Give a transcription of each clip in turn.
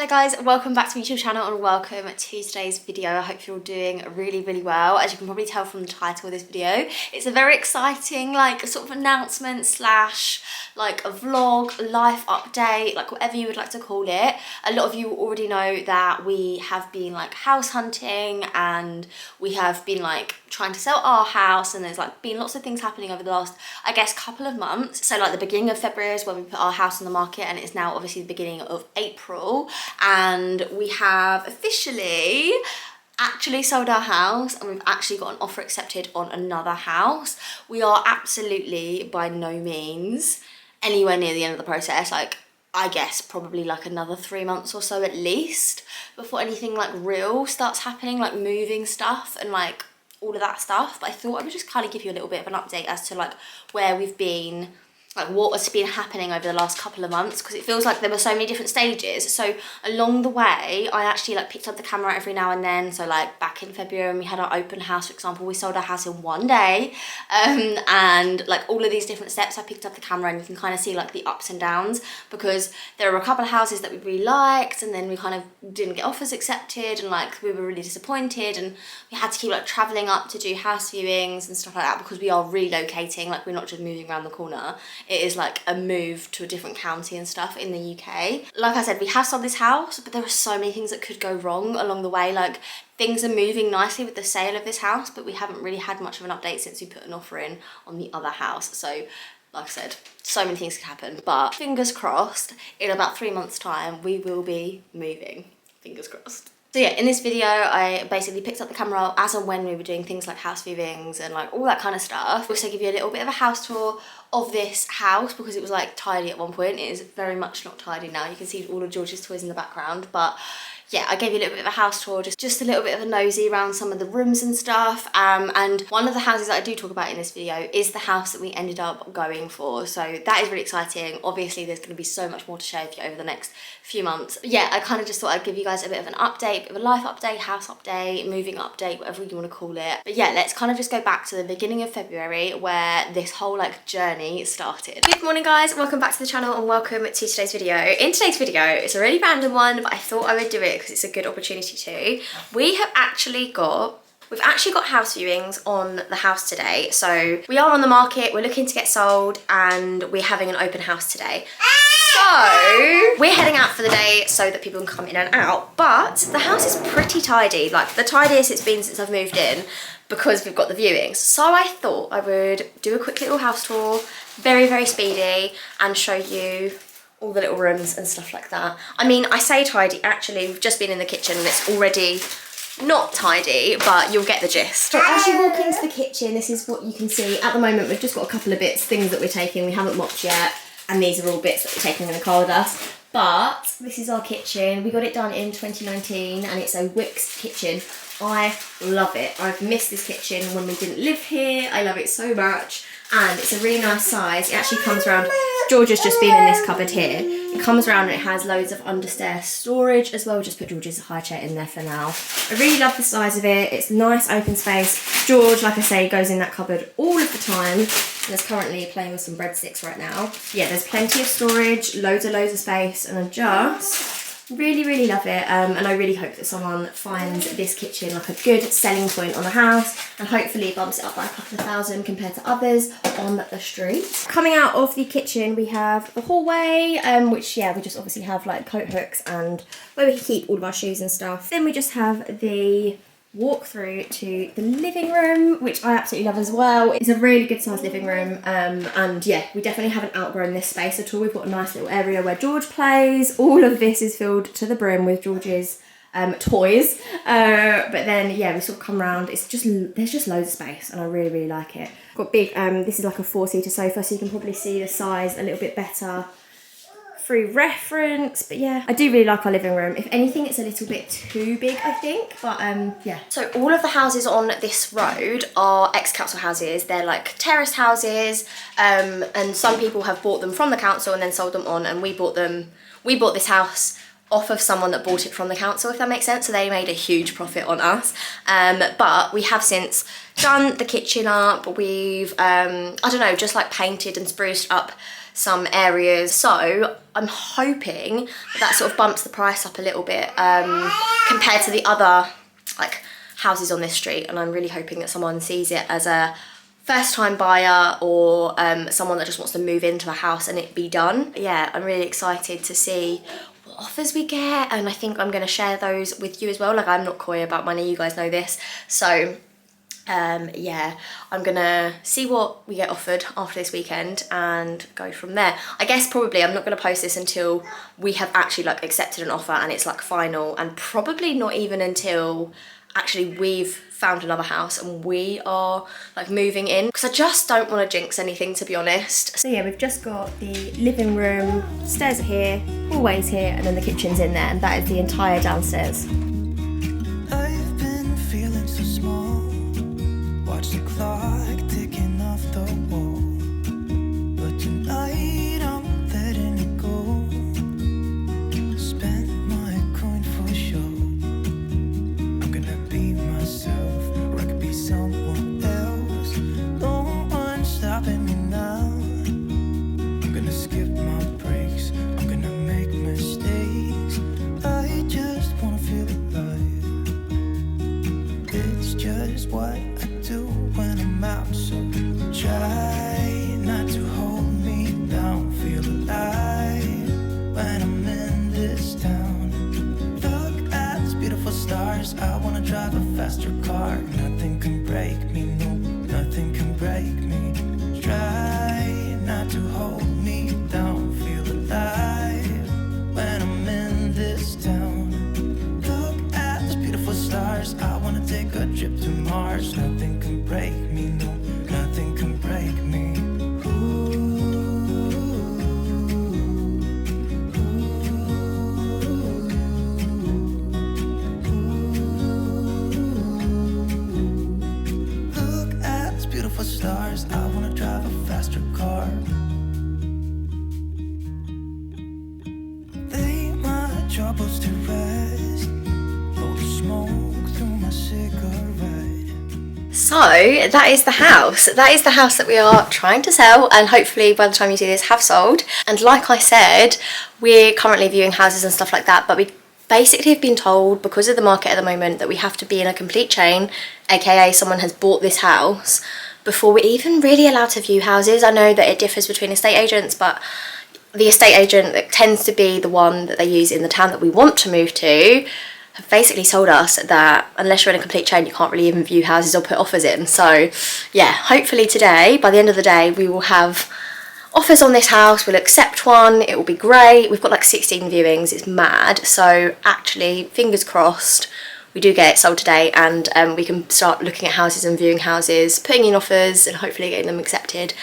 Hello guys, welcome back to my YouTube channel and welcome to today's video. I hope you're all doing really well. As you can probably tell from the title of this video, it's a very exciting sort of announcement slash like a vlog, life update, like whatever you would like to call it. A lot of you already know that we have been like house hunting and we have been like trying to sell our house, and there's like been lots of things happening over the last, I guess, couple of months. So like the beginning of February is when we put our house on the market, and it's now obviously the beginning of April, and we have officially actually sold our house and we've actually got an offer accepted on another house. We are absolutely by no means anywhere near the end of the process. Like, I guess probably like another 3 months or so at least before anything like real starts happening, like moving stuff and like all of that stuff. But I thought I would just kind of give you a little bit of an update as to like where we've been, like what has been happening over the last couple of months, because it feels like there were so many different stages. So along the way, I actually like picked up the camera every now and then. So like back in February when we had our open house, for example, we sold our house in one day. And like all of these different steps, I picked up the camera and you can kind of see like the ups and downs, because there were a couple of houses that we really liked and then we kind of didn't get offers accepted and like we were really disappointed, and we had to keep like traveling up to do house viewings and stuff like that because we are relocating. Like, we're not just moving around the corner. It is like a move to a different county and stuff in the UK. Like I said, we have sold this house, but there are so many things that could go wrong along the way. Like, things are moving nicely with the sale of this house, but we haven't really had much of an update since we put an offer in on the other house. So like I said, so many things could happen, but fingers crossed, in about 3 months time, we will be moving. Fingers crossed. So yeah, in this video, I basically picked up the camera as and when we were doing things like house viewings and like all that kind of stuff. Also give you a little bit of a house tour of this house, because it was like tidy at one point. It is very much not tidy now. You can see all of George's toys in the background, but yeah, I gave you a little bit of a house tour, just a little bit of a nosy around some of the rooms and stuff. And one of the houses that I do talk about in this video is the house that we ended up going for. So that is really exciting. Obviously, there's going to be so much more to share with you over the next few months. But yeah, I kind of just thought I'd give you guys a bit of an update, bit of a life update, house update, moving update, whatever you want to call it. But yeah, let's kind of just go back to the beginning of February where this whole like journey started. Good morning guys, welcome back to the channel and welcome to today's video. In today's video, it's a really random one, but I thought I would do it because it's a good opportunity to. We've actually got house viewings on the house today. So we are on the market, we're looking to get sold, and we're having an open house today. So we're heading out for the day so that people can come in and out, but the house is pretty tidy, like the tidiest it's been since I've moved in, because we've got the viewings. So I thought I would do a quick little house tour, very speedy, and show you all the little rooms and stuff like that. I mean, I say tidy, actually we've just been in the kitchen and it's already not tidy, but you'll get the gist. So as you walk into the kitchen, this is what you can see. At the moment, we've just got a couple of bits, things that we're taking. We haven't mopped yet, and these are all bits that we're taking in the car with us. But this is our kitchen. We got it done in 2019 and it's a Wix kitchen. I love it. I've missed this kitchen when we didn't live here. I love it so much. And it's a really nice size. It actually comes around, George has just been in this cupboard here. It comes around and it has loads of understairs storage as well. We'll just put George's high chair in there for now. I really love the size of it. It's nice open space. George, like I say, goes in that cupboard all of the time. And is currently playing with some breadsticks right now. Yeah, there's plenty of storage, loads of space, and I just really love it. And I really hope that someone finds this kitchen like a good selling point on the house and hopefully bumps it up by a couple of thousand compared to others on the street. Coming out of the kitchen, we have the hallway, which yeah, we just obviously have like coat hooks and where we can keep all of our shoes and stuff. Then we just have the walk through to the living room, which I absolutely love as well. It's a really good sized living room, and yeah, we definitely haven't outgrown this space at all. We've got a nice little area where George plays. All of this is filled to the brim with George's toys, but then yeah, we sort of come around, there's just loads of space and I really like it. Got big, this is like a 4-seater sofa, so you can probably see the size a little bit better through reference. But yeah, I do really like our living room. If anything, it's a little bit too big, I think, but yeah. So all of the houses on this road are ex-council houses. They're like terraced houses, and some people have bought them from the council and then sold them on, and we bought this house off of someone that bought it from the council, if that makes sense. So they made a huge profit on us. But we have since done the kitchen up. We've, I don't know, just like painted and spruced up some areas. So I'm hoping that sort of bumps the price up a little bit compared to the other like houses on this street, and I'm really hoping that someone sees it as a first time buyer or someone that just wants to move into a house and it be done. Yeah, I'm really excited to see what offers we get, and I think I'm going to share those with you as well. Like, I'm not coy about money, you guys know this. So yeah, I'm gonna see what we get offered after this weekend and go from there. I guess probably I'm not gonna post this until we have actually like accepted an offer and it's like final, and probably not even until actually we've found another house and we are like moving in, because I just don't want to jinx anything, to be honest. So yeah, we've just got the living room, stairs are here, hallway's here, and then the kitchen's in there, and that is the entire downstairs. I've been feeling so small. Watch the clock ticking off the wall, but tonight I'm letting it go. Spend my coin for sure. I'm gonna be myself, or I could be someone else. No one's stopping me now. I'm gonna skip my breaks, I'm gonna make mistakes. I just wanna feel alive. It's just what I do when I'm out, so try not to hold me down. Feel alive when I'm in this town. Look at these beautiful stars. I wanna drive a faster car. Nothing can break me, no, nothing can break me. Try not to hold me down. Feel alive when I'm in this town. Look at these beautiful stars. I wanna take a trip to Mars. Nothing can break me, no, nothing can break me. Look at these beautiful stars. I wanna drive a faster car. Lay my troubles to rest. Blow the smoke through my cigarette. So that is the house. That is the house that we are trying to sell, and hopefully by the time you see this have sold. And like I said, we're currently viewing houses and stuff like that, but we basically have been told, because of the market at the moment, that we have to be in a complete chain, aka someone has bought this house, before we're even really allowed to view houses. I know that it differs between estate agents, but the estate agent that tends to be the one that they use in the town that we want to move to have basically told us that unless you're in a complete chain, you can't really even view houses or put offers in. So yeah, hopefully today, by the end of the day, we will have offers on this house. We'll accept one, it will be great. We've got like 16 viewings, it's mad. So actually, fingers crossed, we do get it sold today, and we can start looking at houses and viewing houses, putting in offers and hopefully getting them accepted.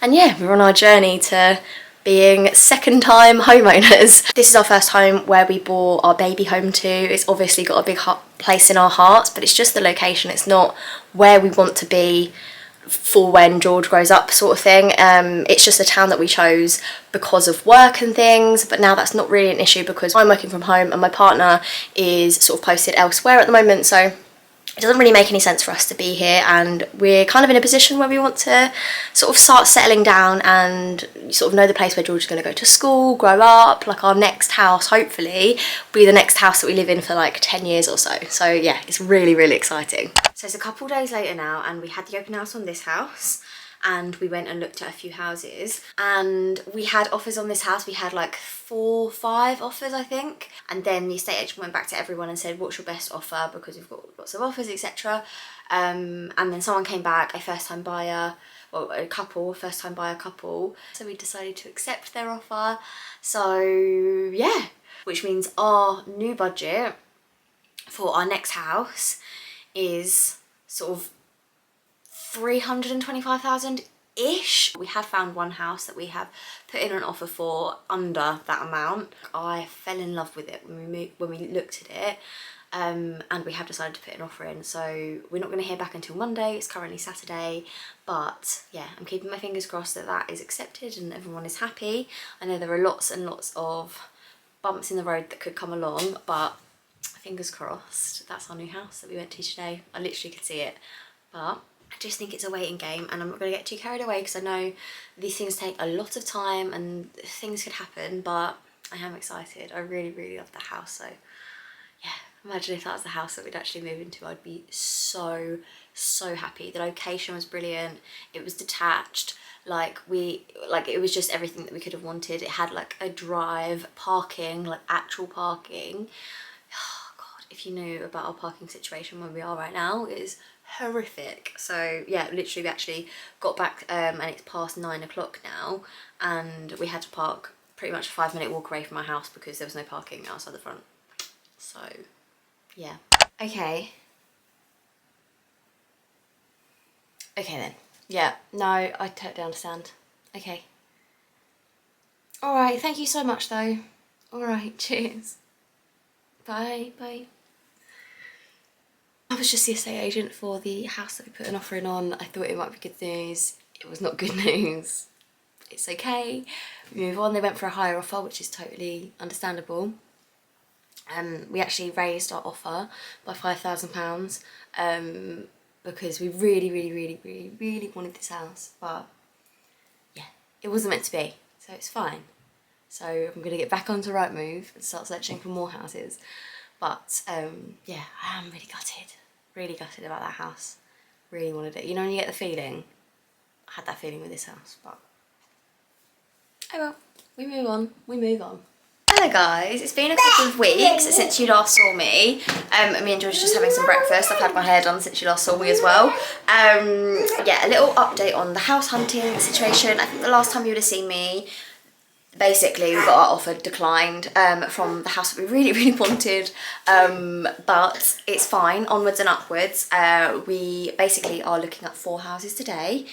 And yeah, we're on our journey to being second-time homeowners. This is our first home where we bought our baby home to. It's obviously got a big place in our hearts, but it's just the location. It's not where we want to be for when George grows up, sort of thing. It's just a town that we chose because of work and things, but now that's not really an issue because I'm working from home and my partner is sort of posted elsewhere at the moment, so it doesn't really make any sense for us to be here, and we're kind of in a position where we want to sort of start settling down and sort of know the place where George is going to go to school, grow up. Like, our next house, hopefully, will be the next house that we live in for like 10 years or so. So yeah, it's really, really exciting. So it's a couple days later now, and we had the open house on this house, and we went and looked at a few houses, and we had offers on this house. We had like 4, 5 offers, I think, and then the estate agent went back to everyone and said, what's your best offer, because we've got lots of offers, etc. And then someone came back, a first-time buyer, well, a couple, first-time buyer couple, so we decided to accept their offer. So yeah, which means our new budget for our next house is sort of 325,000-ish. We have found one house that we have put in an offer for under that amount. I fell in love with it when we looked at it, and we have decided to put an offer in. So we're not going to hear back until Monday. It's currently Saturday, but yeah, I'm keeping my fingers crossed that that is accepted and everyone is happy. I know there are lots and lots of bumps in the road that could come along, but fingers crossed. That's our new house that we went to today. I literally could see it, but I just think it's a waiting game, and I'm not going to get too carried away because I know these things take a lot of time and things could happen, but I am excited. I really, really love the house. So yeah, imagine if that was the house that we'd actually move into. I'd be so, so happy. The location was brilliant. It was detached. It was just everything that we could have wanted. It had like a drive, parking, like actual parking. Oh God, if you knew about our parking situation where we are right now, it is horrific. So yeah, literally we actually got back and it's past 9 o'clock now, and we had to park pretty much a 5-minute walk away from our house because there was no parking outside the front. So yeah. Okay then. Yeah, no, I totally understand. Okay. Alright, thank you so much though. Alright, cheers. Bye. I was just the estate agent for the house that we put an offer in on. I thought it might be good news. It was not good news. It's okay. We move on. They went for a higher offer, which is totally understandable. We actually raised our offer by £5,000 because we really wanted this house, but yeah, it wasn't meant to be, so it's fine. So I'm going to get back onto Rightmove and start searching for more houses. But yeah, I am really gutted about that house. Really wanted it. You know when you get the feeling? I had that feeling with this house, but oh well, we move on. Hello guys, it's been a couple of weeks since you last saw me. Me and George are just having some breakfast. I've had my hair done since you last saw me as well. Yeah, a little update on the house hunting situation. I think the last time you would have seen me, basically we got our offer declined from the house that we really wanted, but it's fine, onwards and upwards. We basically are looking at 4 houses today.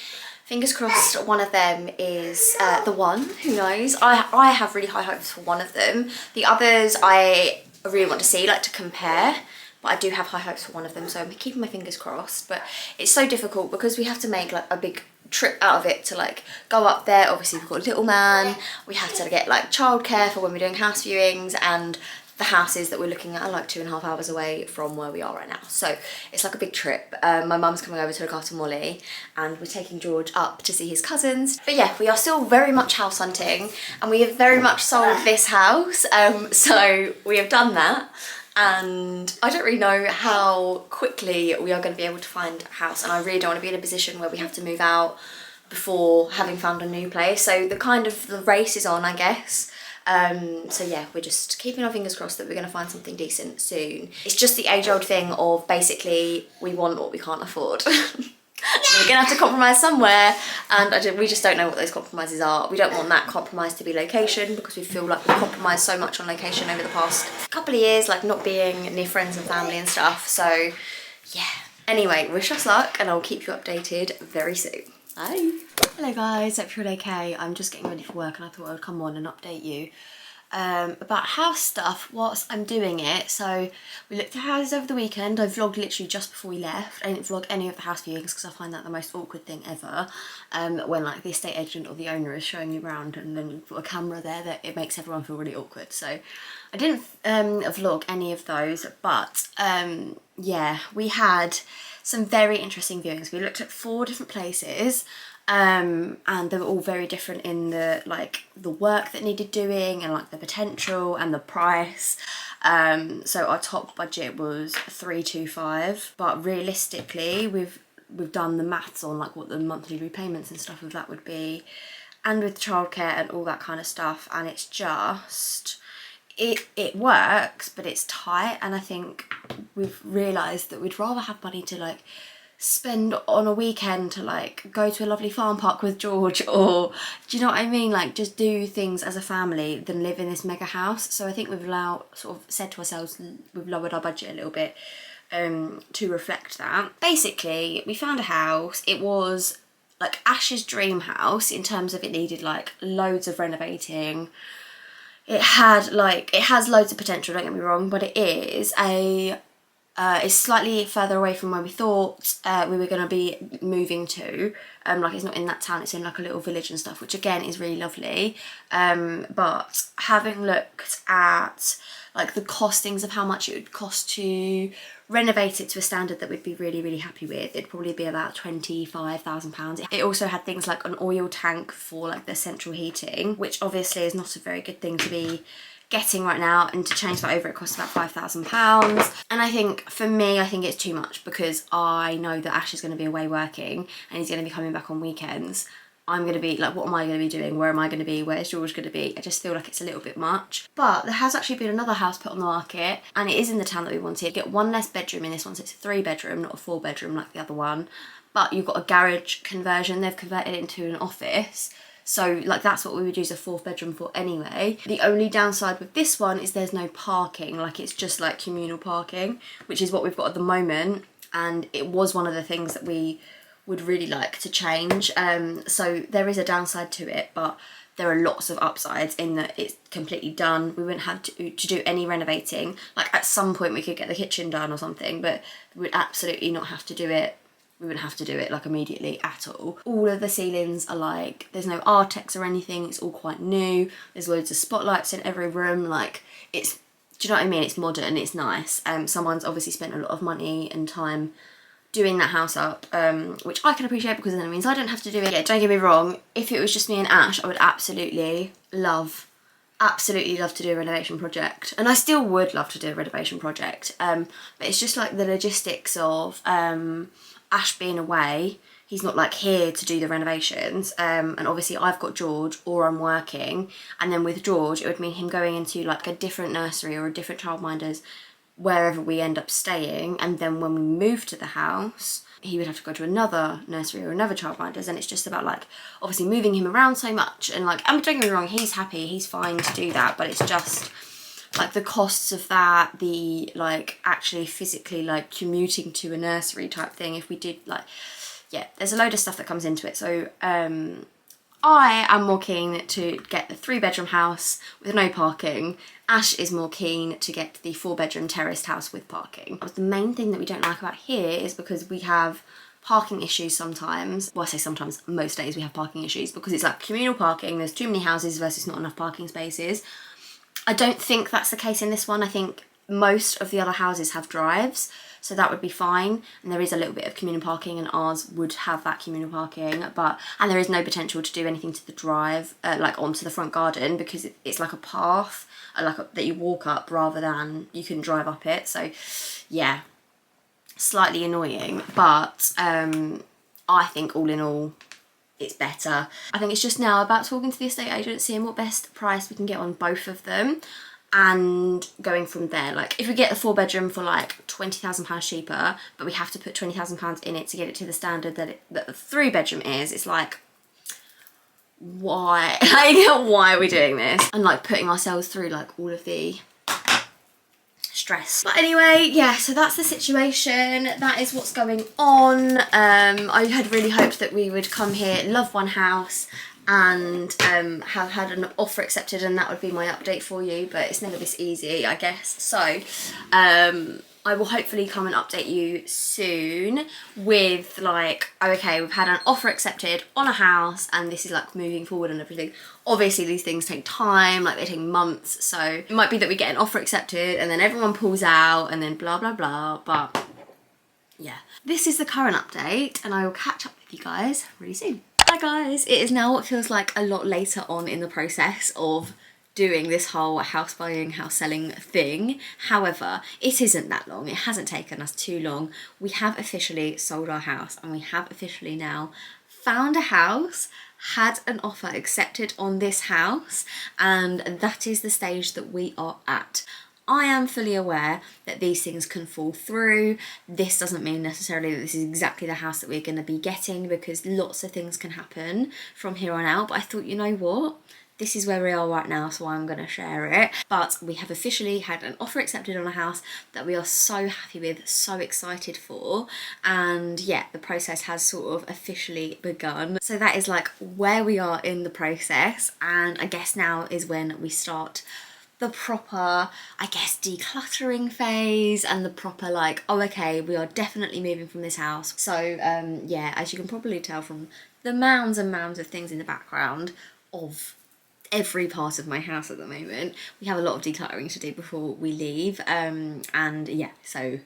Fingers crossed one of them is the one, who knows. I have really high hopes for one of them. The others I really want to see, like to compare, but I do have high hopes for one of them, so I'm keeping my fingers crossed. But it's so difficult because we have to make like a big trip out of it to like go up there. Obviously we've got a little man, we have to get like childcare for when we're doing house viewings, and the houses that we're looking at are like 2.5 hours away from where we are right now, so it's like a big trip. My mum's coming over to look after Molly, and we're taking George up to see his cousins. But yeah, we are still very much house hunting, and we have very much sold this house, so we have done that, and I don't really know how quickly we are going to be able to find a house, and I really don't want to be in a position where we have to move out before having found a new place. So the race is on, I guess. So yeah, we're just keeping our fingers crossed that we're going to find something decent soon. It's just the age-old thing of basically we want what we can't afford. We're going to have to compromise somewhere, and we just don't know what those compromises are. We don't want that compromise to be location, because we feel like we've compromised so much on location over the past couple of years, like not being near friends and family and stuff. So yeah, anyway, wish us luck, and I'll keep you updated very soon. Bye. Hello guys, hope you're all okay. I'm just getting ready for work, and I thought I would come on and update you about house stuff whilst I'm doing it. So we looked at houses over the weekend. I vlogged literally just before we left. I didn't vlog any of the house viewings because I find that the most awkward thing ever, when like the estate agent or the owner is showing you around and then you've got a camera there, that it makes everyone feel really awkward. So I didn't vlog any of those, but yeah, we had some very interesting viewings. We looked at 4 different places, and they were all very different in the work that needed doing, and like the potential and the price. So our top budget was 325, but realistically we've done the maths on like what the monthly repayments and stuff of that would be, and with childcare and all that kind of stuff, and it's just it works, but it's tight. And I think we've realised that we'd rather have money to like spend on a weekend to like go to a lovely farm park with George, or do you know what I mean, like just do things as a family, than live in this mega house. So I think we've said to ourselves, we've lowered our budget a little bit to reflect that. Basically we found a house. It was like Ash's dream house in terms of it needed like loads of renovating. It has loads of potential, don't get me wrong, but it is it's slightly further away from where we thought we were going to be moving to. Like it's not in that town, it's in like a little village and stuff, which again is really lovely. But having looked at like the costings of how much it would cost to renovate it to a standard that we'd be really, really happy with, it'd probably be about £25,000. It also had things like an oil tank for like the central heating, which obviously is not a very good thing to be getting right now, and to change that over it costs about £5,000. And I think for me, I think it's too much, because I know that Ash is going to be away working and he's going to be coming back on weekends. I'm going to be like, what am I going to be doing? Where am I going to be? Where's George going to be? I just feel like it's a little bit much. But there has actually been another house put on the market, and it is in the town that we wanted. You get one less bedroom in this one, so it's a 3-bedroom, not a 4-bedroom like the other one. But you've got a garage conversion. They've converted it into an office. So like that's what we would use a 4th bedroom for anyway. The only downside with this one is there's no parking. Like it's just like communal parking, which is what we've got at the moment. And it was one of the things that we would really like to change. So there is a downside to it, but there are lots of upsides in that it's completely done. We wouldn't have to do any renovating. Like at some point we could get the kitchen done or something, but we would absolutely not have to do it. We wouldn't have to do it like immediately at all. All of the ceilings are like, there's no Artex or anything. It's all quite new. There's loads of spotlights in every room. Like it's, do you know what I mean? It's modern, it's nice. Someone's obviously spent a lot of money and time doing that house up, which I can appreciate, because then it means I don't have to do it. Yeah, don't get me wrong, if it was just me and Ash, I would absolutely love to do a renovation project, and I still would love to do a renovation project, but it's just like the logistics of Ash being away. He's not like here to do the renovations, and obviously I've got George, or I'm working, and then with George it would mean him going into like a different nursery or a different childminders wherever we end up staying, and then when we move to the house he would have to go to another nursery or another childminders, and it's just about like obviously moving him around so much. And like, don't get me wrong, he's happy, he's fine to do that, but it's just like the costs of that, the like actually physically like commuting to a nursery type thing, if we did like, yeah, there's a load of stuff that comes into it. So I am more keen to get the 3-bedroom house with no parking. Ash is more keen to get the 4-bedroom terraced house with parking. The main thing that we don't like about here is because we have parking issues sometimes. Well, I say sometimes, most days we have parking issues, because it's like communal parking, there's too many houses versus not enough parking spaces. I don't think that's the case in this one. I think most of the other houses have drives, so that would be fine, and there is a little bit of communal parking, and ours would have that communal parking, and there is no potential to do anything to the drive, like onto the front garden, because it's like a path that you walk up rather than you can drive up it. So yeah, slightly annoying, but I think all in all it's better. I think it's just now about talking to the estate agent, seeing what best price we can get on both of them, and going from there. Like if we get the 4-bedroom for like £20,000 cheaper, but we have to put £20,000 in it to get it to the standard that the 3-bedroom is, it's like, why? Like, why are we doing this? And like putting ourselves through like all of the stress. But anyway, yeah, so that's the situation. That is what's going on. I had really hoped that we would come here, love one house, and have had an offer accepted, and that would be my update for you, but it's never this easy, I guess. So I will hopefully come and update you soon with like, okay, we've had an offer accepted on a house and this is like moving forward and everything. Obviously these things take time, like they take months, so it might be that we get an offer accepted and then everyone pulls out and then blah blah blah, but yeah. This is the current update, and I will catch up with you guys really soon. Hi guys, it is now what feels like a lot later on in the process of doing this whole house buying, house selling thing. However, it isn't that long. It hasn't taken us too long. We have officially sold our house, and we have officially now found a house, had an offer accepted on this house, and that is the stage that we are at. I am fully aware that these things can fall through. This doesn't mean necessarily that this is exactly the house that we're going to be getting, because lots of things can happen from here on out. But I thought, you know what? This is where we are right now, so I'm going to share it. But we have officially had an offer accepted on a house that we are so happy with, so excited for. And yeah, the process has sort of officially begun. So that is like where we are in the process. And I guess now is when we start the proper, I guess, decluttering phase, and the proper like, oh okay, we are definitely moving from this house. So yeah, as you can probably tell from the mounds and mounds of things in the background of every part of my house at the moment. We have a lot of decluttering to do before we leave, and yeah, so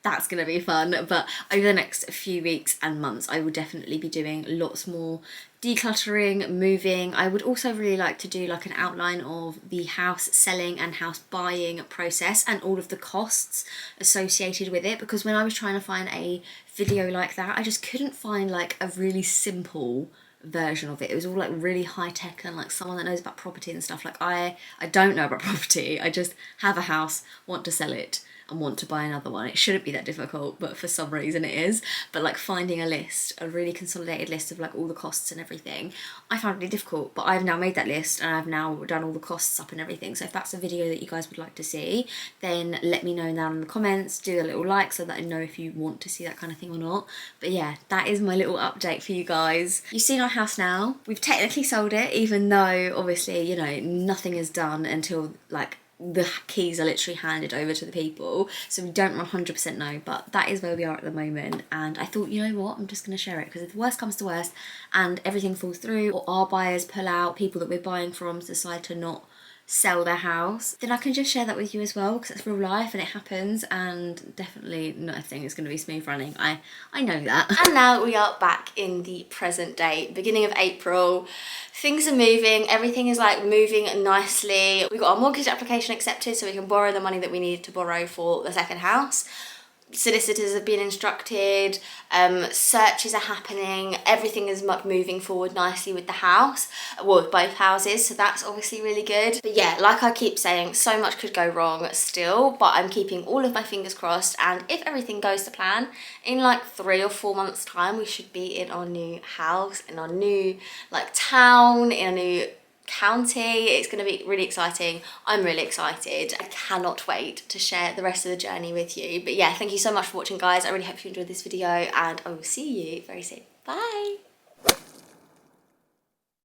that's gonna be fun. But over the next few weeks and months, I will definitely be doing lots more decluttering, moving. I would also really like to do like an outline of the house selling and house buying process and all of the costs associated with it, because when I was trying to find a video like that, I just couldn't find like a really simple version of it. It was all like really high tech and like someone that knows about property and stuff. Like I don't know about property. I just have a house, want to sell it and want to buy another one. It shouldn't be that difficult, but for some reason it is. But like finding a list, a really consolidated list of like all the costs and everything, I found really difficult. But I've now made that list and I've now done all the costs up and everything. So if that's a video that you guys would like to see, then let me know down in the comments. Do a little like so that I know if you want to see that kind of thing or not. But yeah, that is my little update for you guys. You've seen our house now. We've technically sold it, even though obviously, you know, nothing is done until like the keys are literally handed over to the people, so we don't 100% know, but that is where we are at the moment. And I thought, you know what, I'm just going to share it, because if the worst comes to worst and everything falls through, or our buyers pull out, people that we're buying from decide to not sell their house, then I can just share that with you as well, because it's real life and it happens, and definitely nothing is going to be smooth running. I know that. And now we are back in the present day, beginning of April. Things are moving, everything is like moving nicely. We got our mortgage application accepted so we can borrow the money that we needed to borrow for the second house. Solicitors have been instructed, searches are happening, everything is moving forward nicely with the house, well, with both houses, so that's obviously really good. But yeah, like I keep saying, so much could go wrong still, but I'm keeping all of my fingers crossed, and if everything goes to plan, in like 3 or 4 months time, we should be in our new house, in our new like town, in a new county. It's going to be really exciting. I'm really excited. I cannot wait to share the rest of the journey with you. But yeah, thank you so much for watching, guys. I really hope you enjoyed this video, and I will see you very soon. Bye.